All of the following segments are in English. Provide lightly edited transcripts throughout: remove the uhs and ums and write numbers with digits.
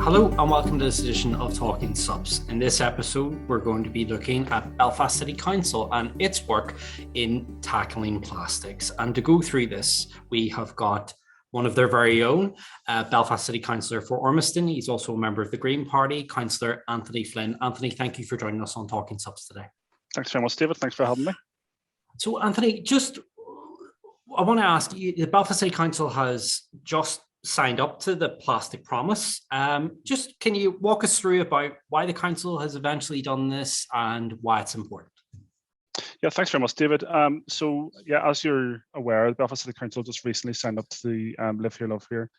Hello and welcome to this edition of Talking SUPs. In this episode, we're going to be looking at Belfast City Council and its work in tackling plastics. And to go through this, we have got one of their very own, Belfast City Councillor for Ormiston. He's also a member of the Green Party, Councillor Anthony Flynn. Anthony, thank you for joining us on Talking SUPs today. Thanks very much, David. Thanks for having me. So, Anthony, I want to ask you, the Belfast City Council has just signed up to the plastic promise. Can you walk us through about why the council has eventually done this and why it's important? Yeah, thanks very much, David. As you're aware, the Belfast City Council just recently signed up to the Live Here, Love Here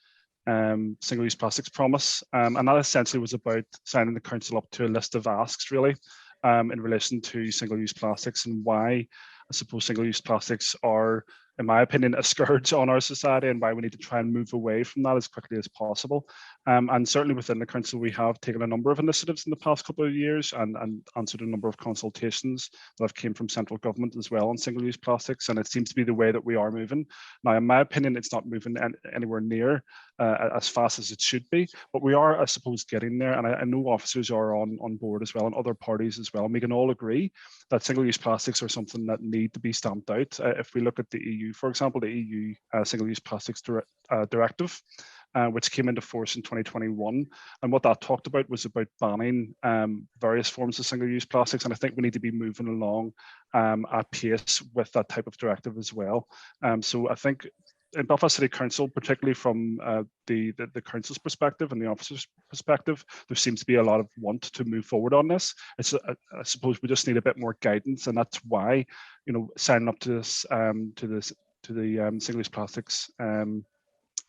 single-use plastics promise. And that essentially was about signing the council up to a list of asks, really, in relation to single-use plastics and why I suppose single-use plastics are, in my opinion, a scourge on our society and why we need to try and move away from that as quickly as possible. And certainly within the council, we have taken a number of initiatives in the past couple of years and answered a number of consultations that have came from central government as well on single-use plastics. And it seems to be the way that we are moving. Now, in my opinion, it's not moving anywhere near as fast as it should be, but we are, I suppose, getting there. And I know officers are on board as well and other parties as well. And we can all agree that single-use plastics are something that need to be stamped out. If we look at the EU, for example, the EU Single-Use Plastics Directive, which came into force in 2021. And what that talked about was about banning various forms of single-use plastics. And I think we need to be moving along at pace with that type of directive as well. So I think in Belfast City Council, particularly from the council's perspective and the officers' perspective, there seems to be a lot of want to move forward on this. I suppose we just need a bit more guidance, and that's why, signing up to this to the single-use plastics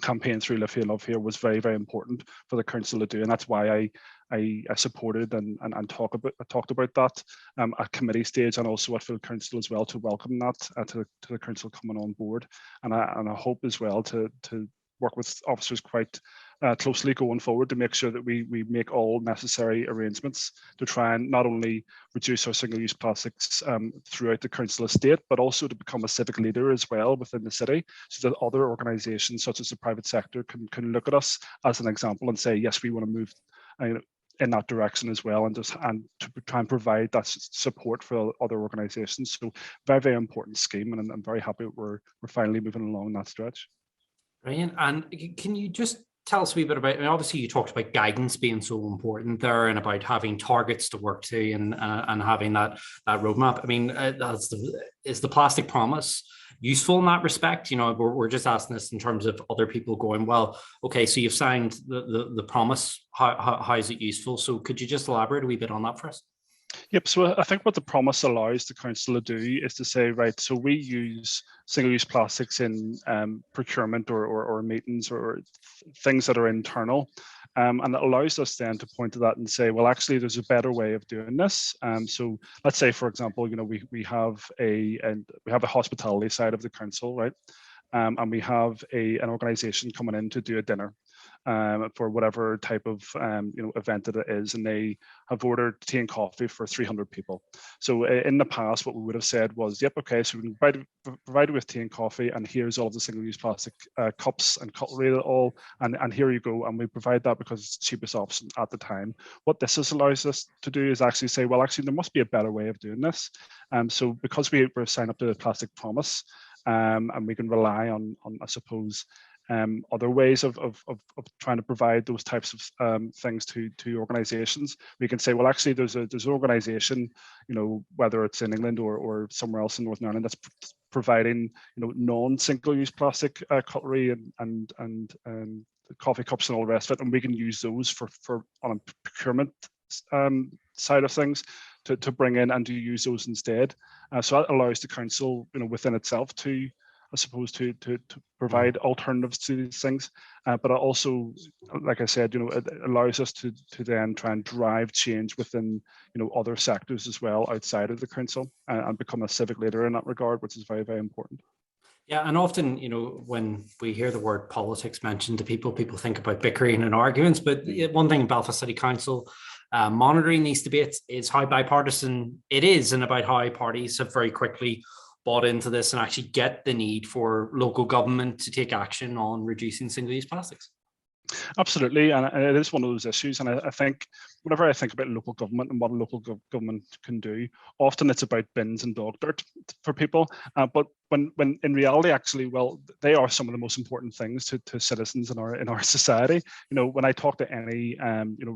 campaign through Live Here, Love Here was very, very important for the council to do, and that's why I supported and talked about that at committee stage and also at full council as well, to welcome that to the council coming on board, and I hope as well to work with officers quite closely going forward to make sure that we make all necessary arrangements to try and not only reduce our single-use plastics throughout the council estate, but also to become a civic leader as well within the city, so that other organisations such as the private sector can look at us as an example and say, yes, we want to move in that direction as well, and to try and provide that support for other organisations. So very, very important scheme, and I'm very happy we're finally moving along that stretch. Brilliant. And can you just tell us a wee bit about, obviously you talked about guidance being so important there and about having targets to work to and having that roadmap. Is the plastic promise useful in that respect? We're just asking this in terms of other people going, well, okay, so you've signed the promise. How is it useful? So could you just elaborate a wee bit on that for us? Yep, so I think what the promise allows the council to do is to say, right, so we use single-use plastics in procurement or meetings or things that are internal. And it allows us then to point to that and say, well, actually, there's a better way of doing this. So let's say, for example, we have a hospitality side of the council, right? And we have an organisation coming in to do a dinner for whatever type of event that it is, and they have ordered tea and coffee for 300 people. So in the past, what we would have said was, yep, okay, so we can provide with tea and coffee, and here's all of the single-use plastic cups and cutlery and here you go, and we provide that because it's the cheapest option at the time. What this allows us to do is actually say, well, actually, there must be a better way of doing this. So because we're signed up to the plastic promise, and we can rely on I suppose, other ways of trying to provide those types of things to organisations. We can say, well, actually, there's an organisation, whether it's in England or somewhere else in Northern Ireland, that's providing, non-single-use plastic cutlery and coffee cups and all the rest of it, and we can use those for on a procurement side of things to bring in and to use those instead. So that allows the council, within itself to, I suppose, to provide alternatives to these things, but also, like I said, it allows us to then try and drive change within, other sectors as well outside of the council and become a civic leader in that regard, which is very, very important. Yeah, and often, when we hear the word politics mentioned to people think about bickering and arguments. But one thing in Belfast City Council, monitoring these debates is how bipartisan it is, and about how parties have very quickly bought into this and actually get the need for local government to take action on reducing single-use plastics. Absolutely, and it is one of those issues. And I think whenever I think about local government and what a local government can do, often it's about bins and dog dirt for people. But when in reality, actually, well, they are some of the most important things to citizens in our society. When I talk to any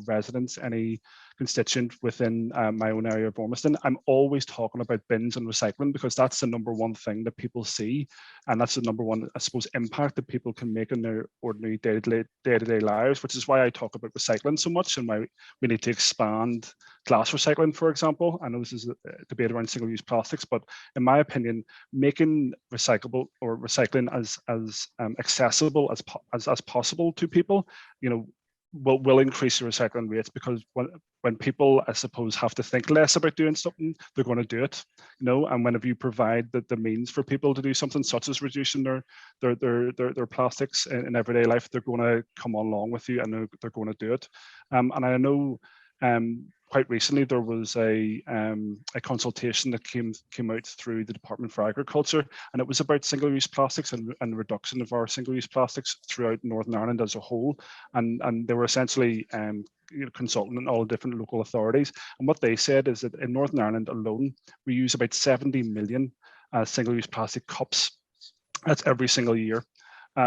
residents, any constituent within my own area of Ormiston, I'm always talking about bins and recycling, because that's the number one thing that people see, and that's the number one, I suppose, impact that people can make in their ordinary day-to-day lives, which is why I talk about recycling so much, and why we need to expand glass recycling, for example. I know this is a debate around single-use plastics, but in my opinion, making recyclable or recycling as accessible as possible to people, will increase the recycling rates, because when people, I suppose, have to think less about doing something, they're going to do it, and whenever you provide the means for people to do something such as reducing their plastics in everyday life, they're going to come along with you, and they're going to do it. And I know quite recently there was a consultation that came out through the Department for Agriculture, and it was about single-use plastics and the reduction of our single-use plastics throughout Northern Ireland as a whole. And they were essentially consulting all the different local authorities. And what they said is that in Northern Ireland alone, we use about 70 million single-use plastic cups. That's every single year,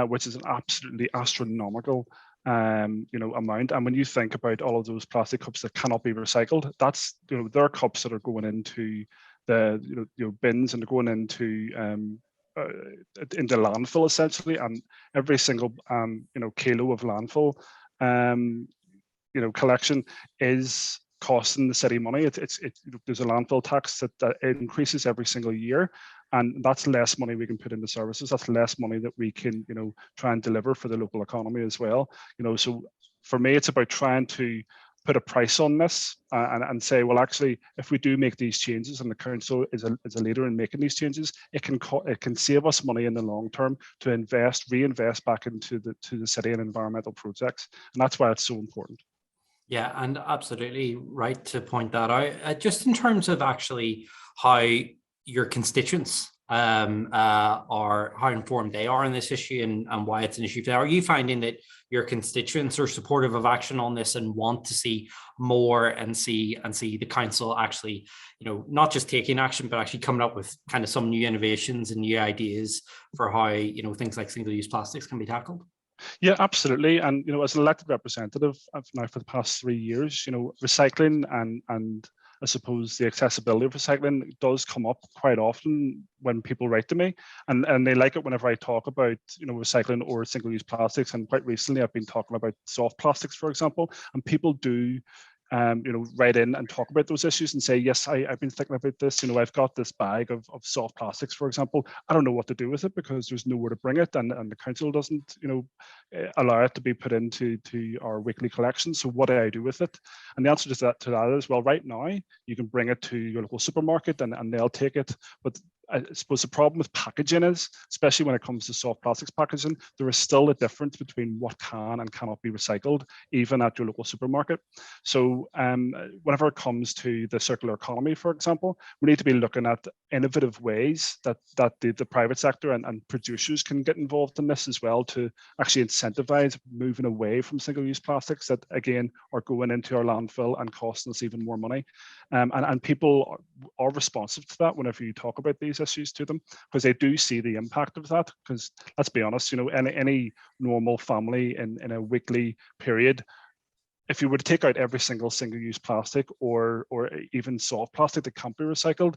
which is an absolutely astronomical amount. And when you think about all of those plastic cups that cannot be recycled, that's there are cups that are going into the bins, and they're going into landfill essentially, and every single kilo of landfill collection is costing the city money. There's a landfill tax that increases every single year, and that's less money we can put into services. That's less money that we can try and deliver for the local economy as well. So for me, it's about trying to put a price on this and say, well, actually, if we do make these changes, and the council is a leader in making these changes, it can save us money in the long term to reinvest back into the city and environmental projects, and that's why it's so important. Yeah, and absolutely right to point that out. Just in terms of actually how your constituents are, how informed they are on this issue, and why it's an issue. Are you finding that your constituents are supportive of action on this and want to see more, and see the council actually, not just taking action, but actually coming up with kind of some new innovations and new ideas for how, things like single-use plastics can be tackled? Yeah, absolutely. And as an elected representative now for the past 3 years, recycling and I suppose the accessibility of recycling does come up quite often when people write to me, and they like it whenever I talk about recycling or single-use plastics. And quite recently, I've been talking about soft plastics, for example, and people do write in and talk about those issues and say, yes, I've been thinking about this. I've got this bag of soft plastics, for example. I don't know what to do with it because there's nowhere to bring it, and the council doesn't, allow it to be put into our weekly collection. So what do I do with it? And the answer to that is, well, right now you can bring it to your local supermarket and they'll take it. But I suppose the problem with packaging is, especially when it comes to soft plastics packaging, there is still a difference between what can and cannot be recycled, even at your local supermarket. So whenever it comes to the circular economy, for example, we need to be looking at innovative ways that the private sector and producers can get involved in this as well, to actually incentivize moving away from single-use plastics that, again, are going into our landfill and costing us even more money. And people are responsive to that whenever you talk about these issues to them, because they do see the impact of that. Because let's be honest, any normal family in a weekly period, if you were to take out every single-use plastic or even soft plastic that can't be recycled,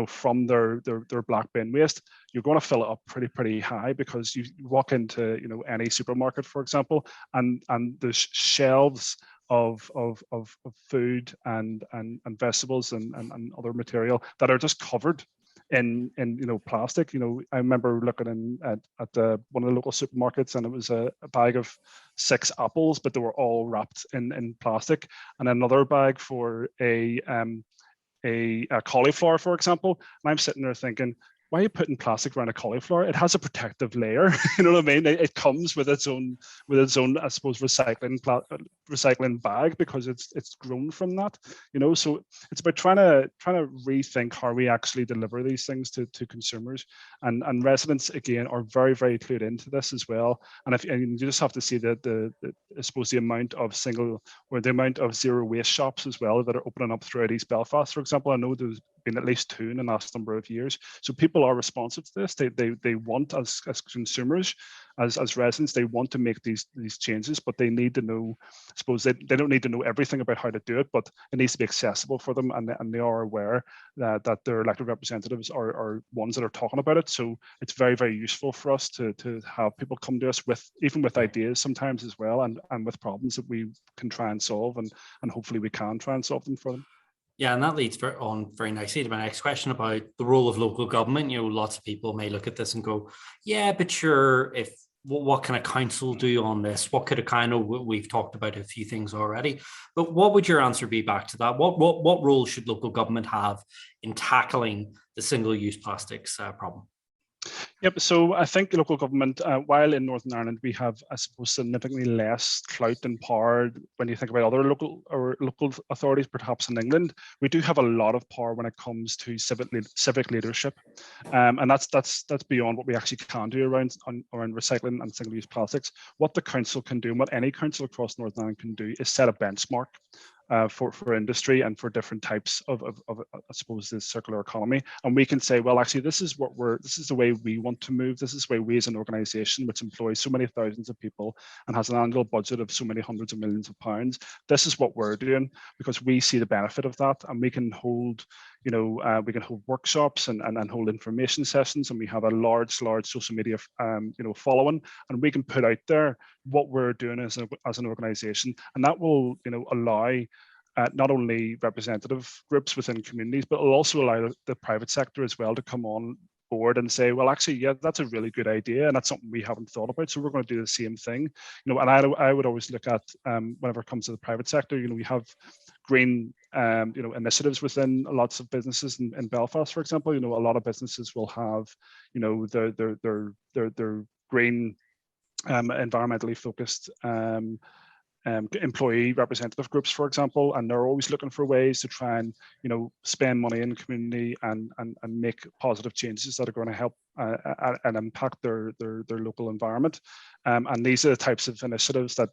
from their black bin waste, you're going to fill it up pretty high, because you walk into any supermarket, for example, and there's shelves of food and vegetables and other material that are just covered in plastic. I remember looking at one of the local supermarkets, and it was a bag of 6 apples, but they were all wrapped in plastic, and another bag for a cauliflower, for example. And I'm sitting there thinking, why are you putting plastic around a cauliflower? It has a protective layer. You know what I mean? It comes with its own, I suppose, recycling bag, because it's grown from that. You know, so it's about trying to rethink how we actually deliver these things to consumers, and residents again are very, very clued into this as well. And you just have to see the I suppose the amount of the amount of zero waste shops as well that are opening up throughout East Belfast, for example. I know there's been at least 2 in the last number of years. So people are responsive to this. They want, as consumers, as residents, they want to make these changes, but they need to know, I suppose they don't need to know everything about how to do it, but it needs to be accessible for them, and they are aware that their elected representatives are ones that are talking about it. So it's very, very useful for us to have people come to us with ideas sometimes as well, and with problems that we can try and solve, and hopefully we can try and solve them for them. Yeah, and that leads on very nicely to my next question about the role of local government. You know, lots of people may look at this and go, yeah, but sure, what can a council do on this? What could a kind of, we've talked about a few things already, but what would your answer be back to that? What role should local government have in tackling the single-use plastics problem? Yep. So I think local government, while in Northern Ireland we have, I suppose, significantly less clout and power when you think about other local authorities, perhaps in England, we do have a lot of power when it comes to civic leadership, and that's beyond what we actually can do around recycling and single-use plastics. What the council can do, and what any council across Northern Ireland can do, is set a benchmark for industry and for different types of I suppose, the circular economy, and we can say, well, actually, this is the way we want to move. This is the way we, as an organisation which employs so many thousands of people and has an annual budget of so many hundreds of millions of pounds, this is what we're doing, because we see the benefit of that, and we can hold, workshops and hold information sessions, and we have a large social media following, and we can put out there what we're doing as an organisation, and that will allow not only representative groups within communities, but it'll also allow the private sector as well to come on board and say, well, actually, yeah, that's a really good idea, and that's something we haven't thought about, so we're going to do the same thing. And I would always look at, whenever it comes to the private sector, we have green initiatives within lots of businesses in Belfast, for example. A lot of businesses will have their green environmentally focused employee representative groups, for example, and they're always looking for ways to try and spend money in the community and make positive changes that are going to help and impact their local environment. And these are the types of initiatives that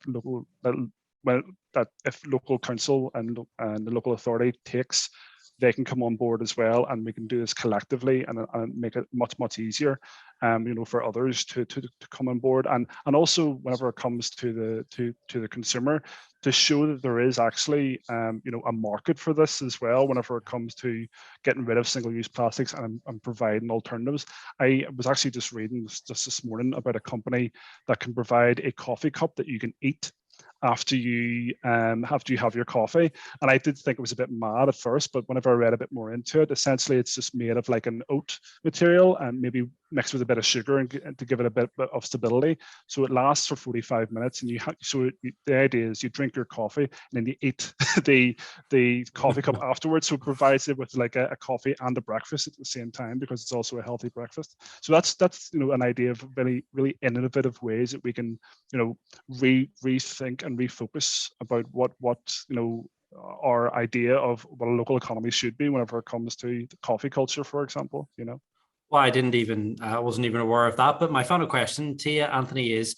if local council and the local authority takes, they can come on board as well, and we can do this collectively and make it much easier, for others to come on board, and also whenever it comes to the consumer, to show that there is actually a market for this as well. Whenever it comes to getting rid of single-use plastics and providing alternatives, I was actually just reading just this morning about a company that can provide a coffee cup that you can eat after you have your coffee. And I did think it was a bit mad at first, but whenever I read a bit more into it, essentially it's just made of like an oat material and maybe mixed with a bit of sugar and to give it a bit of stability. So it lasts for 45 minutes, and the idea is you drink your coffee and then you eat the coffee cup afterwards. So it provides it with like a coffee and a breakfast at the same time, because it's also a healthy breakfast. So that's an idea of really, really innovative ways that we can rethink and refocus about what our idea of what a local economy should be whenever it comes to the coffee culture, for example. Well, I wasn't even aware of that. But my final question to you, Anthony, is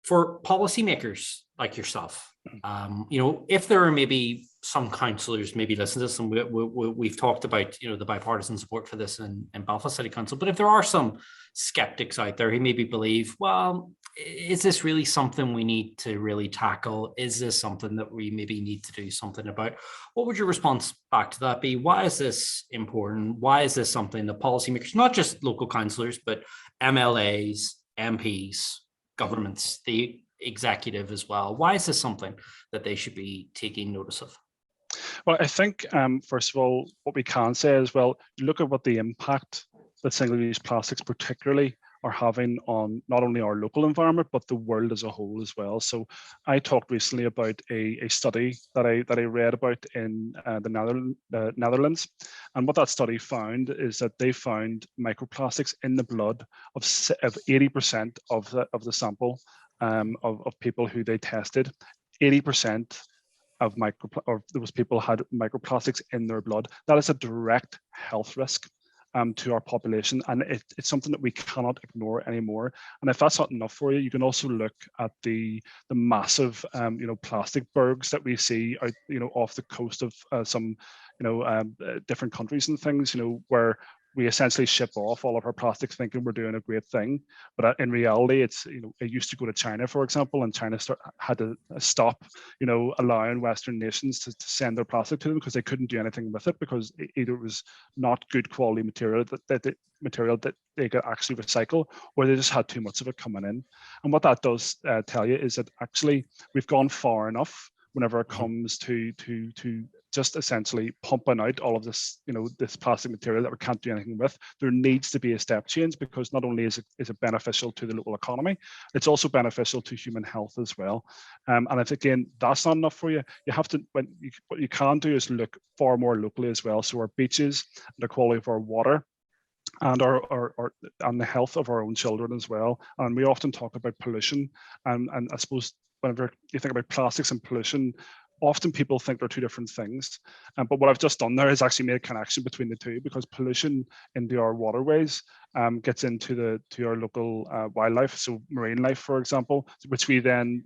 for policymakers like yourself, if there are maybe some councillors maybe listen to this, and we've talked about, the bipartisan support for this in Belfast City Council, but if there are some skeptics out there who maybe believe, well, is this really something we need to really tackle? Is this something that we maybe need to do something about? What would your response back to that be? Why is this important? Why is this something that policymakers, not just local councillors, but MLAs, MPs, governments, the executive as well, why is this something that they should be taking notice of? Well, I think, first of all, what we can say is, well, look at what the impact that single-use plastics particularly are having on not only our local environment, but the world as a whole as well. So I talked recently about a study that I read about in the Netherlands. And what that study found is that they found microplastics in the blood of 80% of the sample of people who they tested. 80% of those people had microplastics in their blood. That is a direct health risk to our population, and it's something that we cannot ignore anymore. And if that's not enough for you, you can also look at the massive plastic bergs that we see out off the coast of some different countries and things, where we essentially ship off all of our plastics thinking we're doing a great thing. But in reality, it's, it used to go to China, for example, and China had to stop, allowing Western nations to send their plastic to them because they couldn't do anything with it, because either it was not good quality material that they could actually recycle, or they just had too much of it coming in. And what that does tell you is that actually we've gone far enough whenever it comes to just essentially pumping out all of this, this plastic material that we can't do anything with. There needs to be a step change, because not only is it beneficial to the local economy, it's also beneficial to human health as well. And if, again, that's not enough for you, you have to, what you can do is look far more locally as well. So our beaches, the quality of our water, and and the health of our own children as well. And we often talk about pollution, and I suppose whenever you think about plastics and pollution, often people think they're two different things. But what I've just done there is actually made a connection between the two, because pollution into our waterways gets into our local wildlife, so marine life, for example, which we then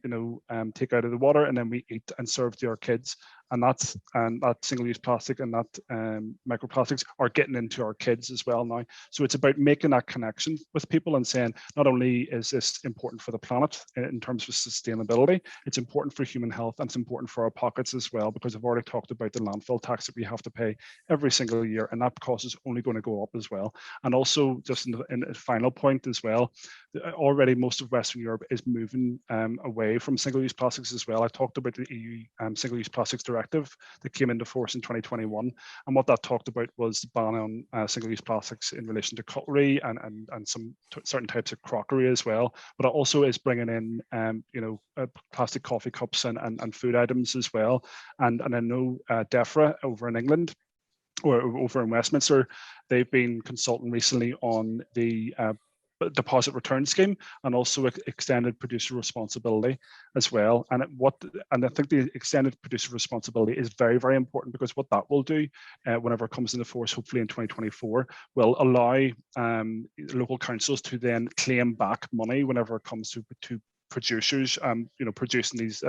take out of the water and then we eat and serve to our kids. And that single-use plastic and that microplastics are getting into our kids as well now. So it's about making that connection with people and saying, not only is this important for the planet in terms of sustainability, it's important for human health, and it's important for our pockets as well, because I've already talked about the landfill tax that we have to pay every single year, and that cost is only going to go up as well. And also, just in a final point as well, already most of Western Europe is moving away from single-use plastics as well. I talked about the EU single-use plastics directive that came into force in 2021, and what that talked about was the ban on single-use plastics in relation to cutlery and some certain types of crockery as well. But it also is bringing in plastic coffee cups and food items as well. And I know DEFRA over in England, or over in Westminster, they've been consulting recently on the deposit return scheme, and also extended producer responsibility as well. And I think the extended producer responsibility is very, very important, because what that will do whenever it comes into force, hopefully in 2024, will allow local councils to then claim back money whenever it comes to producers producing these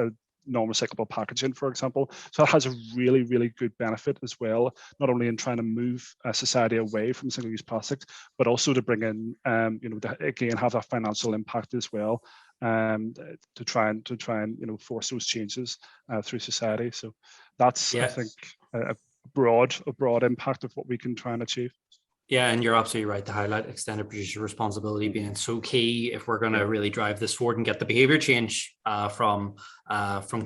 non-recyclable packaging, for example. So that has a really, really good benefit as well, not only in trying to move society away from single-use plastics, but also to bring in, to, again, have that financial impact as well, to try and force those changes through society. So that's, I think, a broad impact of what we can try and achieve. Yeah, and you're absolutely right to highlight extended producer responsibility being so key if we're going to really drive this forward and get the behavior change from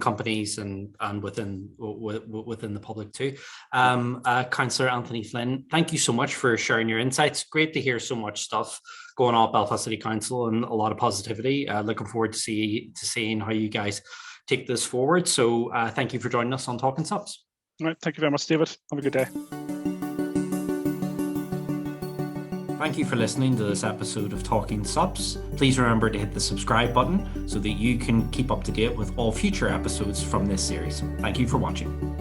companies and within the public too. Councillor Anthony Flynn, thank you so much for sharing your insights. Great to hear so much stuff going on at Belfast City Council, and a lot of positivity. Looking forward to seeing how you guys take this forward. So thank you for joining us on Talking SUPs. All right, thank you very much, David. Have a good day. Thank you for listening to this episode of Talking SUPs. Please remember to hit the subscribe button so that you can keep up to date with all future episodes from this series. Thank you for watching.